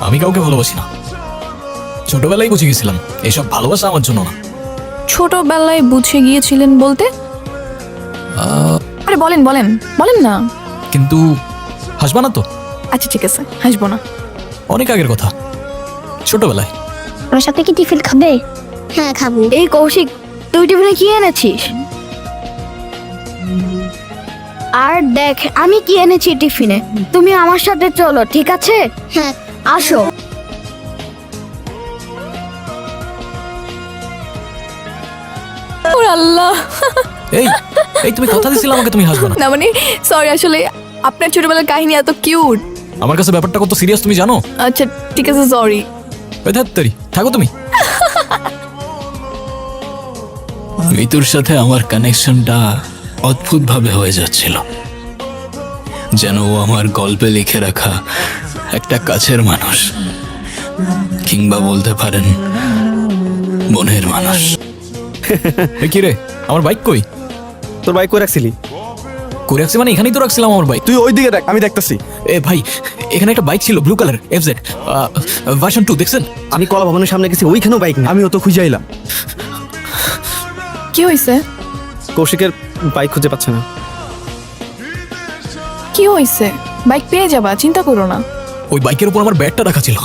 আমি কাউকে ভালোবাসি না। ছোটবেলায় বুঝে গেছিলাম এইসব ভালোবাসা আমার জন্য না। ছোটবেলায় বুঝে গিয়েছিলেন বলতে? আরে বলেন বলেন বলেন না। কিন্তু হাসবা না তো? আচ্ছা ঠিক আছে, হাসবো না। অনেক আগের কথা, ছোটবেলায়। আমার সাথে কি টিফিন খাবে? হ্যাঁ খাবো। এই কৌশিক, তুই টিফিনে কি এনেছিস? আর দেখ আমি কি এনেছি টিফিনে। তুমি আমার সাথে চলো, ঠিক আছে? হ্যাঁ আসো। ওর আল্লাহ। এই এই তুমি কথা দিছিলে আমাকে তুমি হাসবে না। না মানে সরি, আসলে আপনার ছোটবেলার কাহিনী এত কিউট। আমার কাছে ব্যাপারটা কত সিরিয়াস তুমি জানো? আচ্ছা ঠিক আছে, সরি। ওই ধ্যাত্তেরি, থাকো তুমি। মিতুর সাথে আমার কানেকশনটা অদ্ভুতভাবে হয়ে যাচ্ছিল, যেন ও আমার গল্পে লিখে রাখা একটা কাছের মানুষ, কিংবা বলতে পারেন মনের মানুষ। কি রে, আমার বাইক কই? তোর বাইক কই রাখছিলি? করে রাখছি মানে এখানেই তো রাখছিলাম আমার বাইক। তুই ওই দিকে দেখ, আমি দেখতেছি। এ ভাই, এখানে একটা বাইক ছিল ব্লু কালার এফজেড ভার্সন 2, দেখছেন? আমি কলা ভবনের সামনে গেছি, ওইখানেও বাইক নেই। আমিও তো খুঁজে আইলাম, কি হয়েছে? কৌশিকের বাইক খুঁজে পাচ্ছে না। কি হয়েছে? বাইক পেয়ে যাবা, চিন্তা করো না। ওই বাইকের উপর আমার ব্যাগটা রাখা ছিল।